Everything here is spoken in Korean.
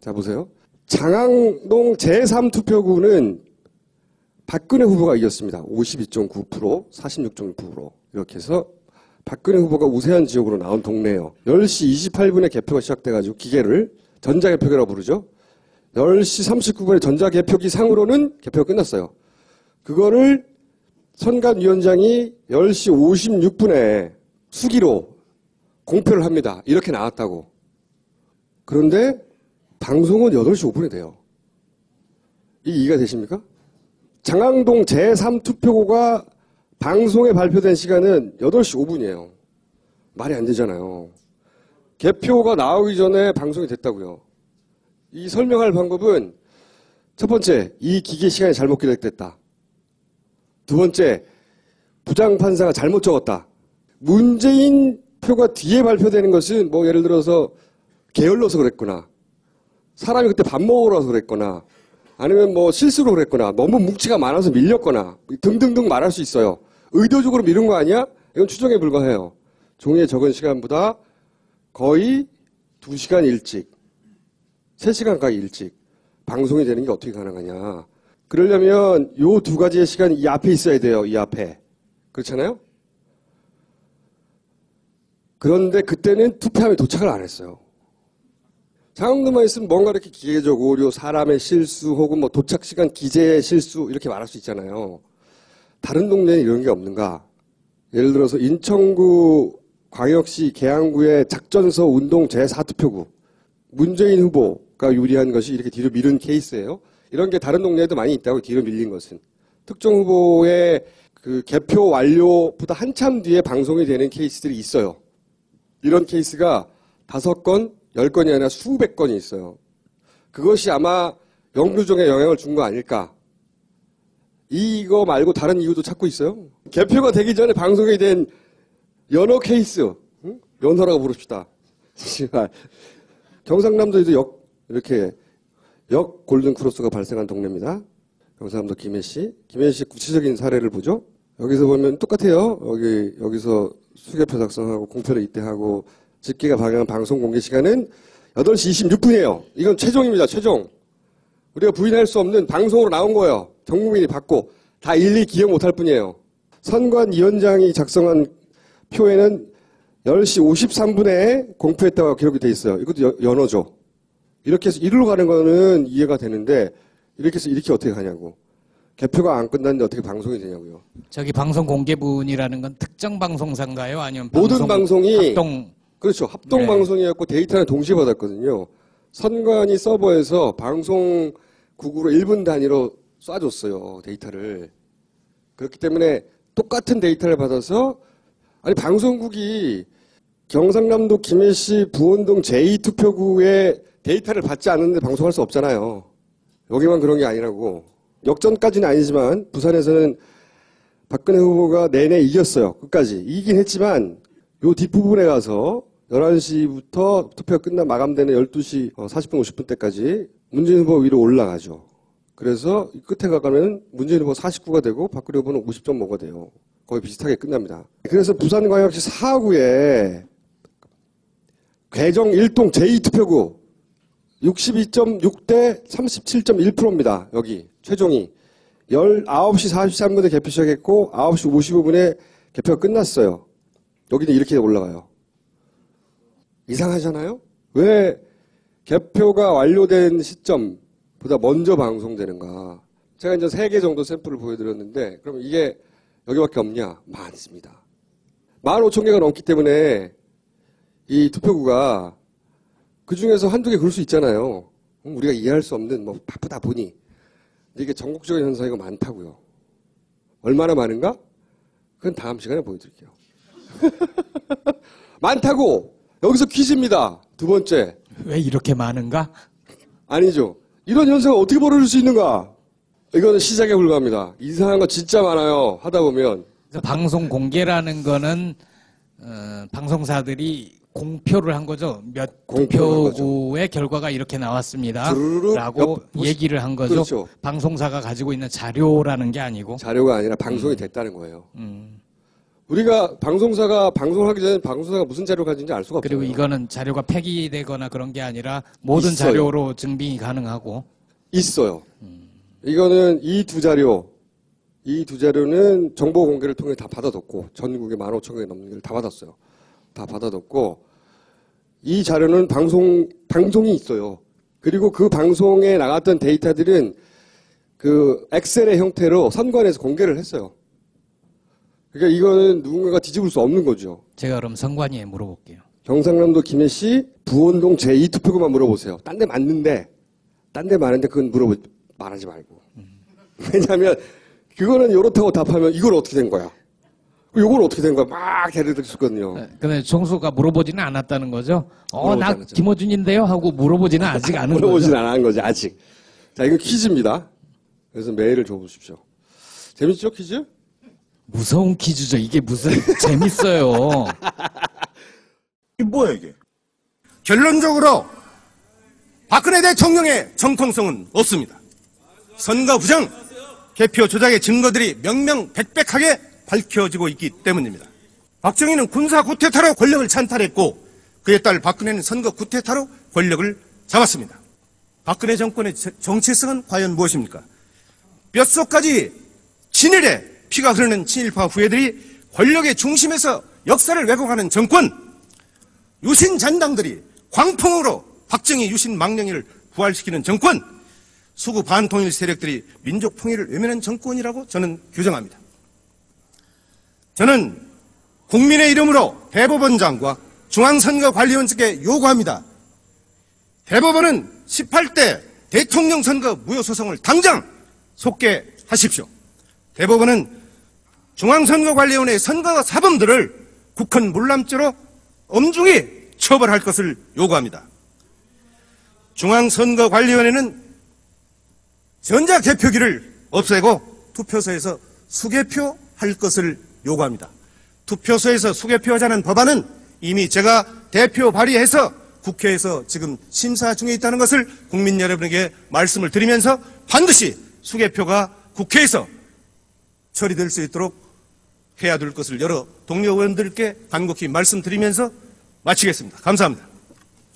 자, 보세요. 장항동 제3투표구는 박근혜 후보가 이겼습니다. 52.9%, 46.9%. 이렇게 해서 박근혜 후보가 우세한 지역으로 나온 동네예요. 10시 28분에 개표가 시작돼가지고 기계를 전자개표기라고 부르죠. 10시 39분에 전자개표기 상으로는 개표가 끝났어요. 그거를 선관위원장이 10시 56분에 수기로 공표를 합니다. 이렇게 나왔다고. 그런데 방송은 8시 5분에 돼요. 이게 이해가 되십니까? 장항동 제3투표구가 방송에 발표된 시간은 8시 5분이에요. 말이 안 되잖아요. 개표가 나오기 전에 방송이 됐다고요. 이 설명할 방법은 첫 번째, 이 기계 시간이 잘못 기록됐다. 두 번째, 부장판사가 잘못 적었다. 문재인 표가 뒤에 발표되는 것은 뭐 예를 들어서 게을러서 그랬거나 사람이 그때 밥 먹으러 와서 그랬거나 아니면 뭐 실수로 그랬거나 너무 뭉치가 많아서 밀렸거나 등등등 말할 수 있어요. 의도적으로 미룬 거 아니야? 이건 추정에 불과해요. 종이에 적은 시간보다 거의 2시간 일찍, 3시간 가까이 일찍 방송이 되는 게 어떻게 가능하냐. 그러려면 요 두 가지의 시간이 이 앞에 있어야 돼요. 이 앞에. 그렇잖아요? 그런데 그때는 투표함에 도착을 안 했어요. 장항동만 있으면 뭔가 이렇게 기계적 오류, 사람의 실수 혹은 뭐 도착 시간 기재의 실수 이렇게 말할 수 있잖아요. 다른 동네에 이런 게 없는가? 예를 들어서 인천구 광역시 계양구의 작전서 운동 제4투표구 문재인 후보가 유리한 것이 이렇게 뒤로 미룬 케이스예요. 이런 게 다른 동네에도 많이 있다고 뒤로 밀린 것은. 특정 후보의 그 개표 완료보다 한참 뒤에 방송이 되는 케이스들이 있어요. 이런 케이스가 5건, 10건이 아니라 수백 건이 있어요. 그것이 아마 영유정에 영향을 준 거 아닐까. 이거 말고 다른 이유도 찾고 있어요. 개표가 되기 전에 방송이 된 연어 케이스, 응? 연어라고 부릅시다. 경상남도에도 이렇게 역 골든크로스가 발생한 동네입니다. 경상남도 김해시. 김해시 구체적인 사례를 보죠. 여기서 보면 똑같아요. 여기서 수개표 작성하고 공표를 이때하고 집계가 발행한 방송 공개 시간은 8시 26분이에요. 이건 최종입니다. 최종. 우리가 부인할 수 없는 방송으로 나온 거예요. 전 국민이 받고 다 일일이 기억 못할 뿐이에요. 선관위원장이 작성한 표에는 10시 53분에 공표했다고 기록이 돼 있어요. 이것도 연어죠. 이렇게 해서 이리로 가는 거는 이해가 되는데 이렇게 해서 이렇게 어떻게 가냐고. 개표가 안 끝났는데 어떻게 방송이 되냐고요. 저기 방송 공개분이라는 건 특정 방송사인가요? 아니면 모든 방송이 합동? 그렇죠. 합동 네. 방송이었고 데이터는 동시에 받았거든요. 선관위 서버에서 방송국으로 1분 단위로 쏴줬어요. 데이터를. 그렇기 때문에 똑같은 데이터를 받아서 아니 방송국이 경상남도 김해시 부원동 제2투표구의 데이터를 받지 않는데 방송할 수 없잖아요. 여기만 그런 게 아니라고. 역전까지는 아니지만 부산에서는 박근혜 후보가 내내 이겼어요. 끝까지. 이기긴 했지만 요 뒷부분에 가서 11시부터 투표가 끝나 마감되는 12시 40분 50분 때까지 문재인 후보 위로 올라가죠. 그래서 끝에 가면 문재인 후보 49가 되고 박근혜 후보는 50.5가 돼요. 거의 비슷하게 끝납니다. 그래서 부산광역시 4구에 괴정 1동 제2투표구 62.6대 37.1%입니다. 여기 최종이 19시 43분에 개표 시작했고 9시 55분에 개표가 끝났어요. 여기는 이렇게 올라가요. 이상하잖아요? 왜 개표가 완료된 시점보다 먼저 방송되는가? 제가 이제 3개 정도 샘플을 보여드렸는데 그럼 이게 여기밖에 없냐? 많습니다. 15,000개가 넘기 때문에 이 투표구가 그 중에서 한두 개 그럴 수 있잖아요. 우리가 이해할 수 없는 뭐 바쁘다 보니. 근데 이게 전국적인 현상이고 많다고요. 얼마나 많은가? 그건 다음 시간에 보여드릴게요. 많다고! 여기서 퀴즈입니다. 두 번째. 왜 이렇게 많은가? 아니죠. 이런 현상을 어떻게 벌어질 수 있는가? 이거는 시작에 불과합니다. 이상한 거 진짜 많아요. 하다 보면. 방송 공개라는 거는 방송사들이 공표를 한 거죠. 몇 투표구의 결과가 이렇게 나왔습니다. 라고 얘기를 한 거죠. 그렇죠. 방송사가 가지고 있는 자료라는 게 아니고. 자료가 아니라 방송이 됐다는 거예요. 우리가 방송사가 방송하기 전에 방송사가 무슨 자료를 가진지 알 수가 없어요. 그리고 이거는 자료가 폐기되거나 그런 게 아니라 모든 있어요. 자료로 증빙이 가능하고 있어요. 이거는 이 두 자료는 정보 공개를 통해 다 받아뒀고 전국에 15,000개 넘는 걸 다 받았어요. 다 받아뒀고 이 자료는 방송이 있어요. 그리고 그 방송에 나갔던 데이터들은 그 엑셀의 형태로 선관에서 공개를 했어요. 그러니까 이거는 누군가가 뒤집을 수 없는 거죠. 제가 그럼 선관위에 물어볼게요. 경상남도 김해시 부원동 제2투표구만 물어보세요. 딴 데 맞는데 그건 말하지 말고. 왜냐하면 그거는 이렇다고 답하면 이걸 어떻게 된 거야? 이걸 어떻게 된 거야? 막 대를 들었거든요. 근데 총수가 물어보지는 않았다는 거죠? 물어보지 나 않았죠. 김어준인데요? 하고 물어보지는 아직 않은 거죠? 물어보진 않은 거지 아직. 자, 이거 퀴즈입니다. 그래서 메일을 줘보십시오. 재밌죠 퀴즈? 무서운 퀴즈죠. 이게 무슨 재밌어요. 이게 뭐야 이게? 결론적으로 박근혜 대통령의 정통성은 없습니다. 선거 부정, 개표 조작의 증거들이 명명백백하게 밝혀지고 있기 때문입니다. 박정희는 군사 쿠데타로 권력을 찬탈했고 그에 따라 박근혜는 선거 쿠데타로 권력을 잡았습니다. 박근혜 정권의 정체성은 과연 무엇입니까? 뼛속까지 친일에 피가 흐르는 친일파 후예들이 권력의 중심에서 역사를 왜곡하는 정권, 유신 잔당들이 광풍으로 박정희 유신 망령이를 부활시키는 정권, 수구 반통일 세력들이 민족 통일을 외면한 정권이라고 저는 규정합니다. 저는 국민의 이름으로 대법원장과 중앙선거관리위원장께 요구합니다. 대법원은 18대 대통령 선거 무효소송을 당장 속개하십시오. 대법원은 중앙선거관리위원회의 선거 사범들을 국헌 물람죄로 엄중히 처벌할 것을 요구합니다. 중앙선거관리위원회는 전자개표기를 없애고 투표소에서 수개표할 것을 요구합니다. 투표소에서 수개표하자는 법안은 이미 제가 대표 발의해서 국회에서 지금 심사 중에 있다는 것을 국민 여러분에게 말씀을 드리면서 반드시 수개표가 국회에서 처리될 수 있도록 해야 될 것을 여러 동료 의원들께 간곡히 말씀드리면서 마치겠습니다. 감사합니다.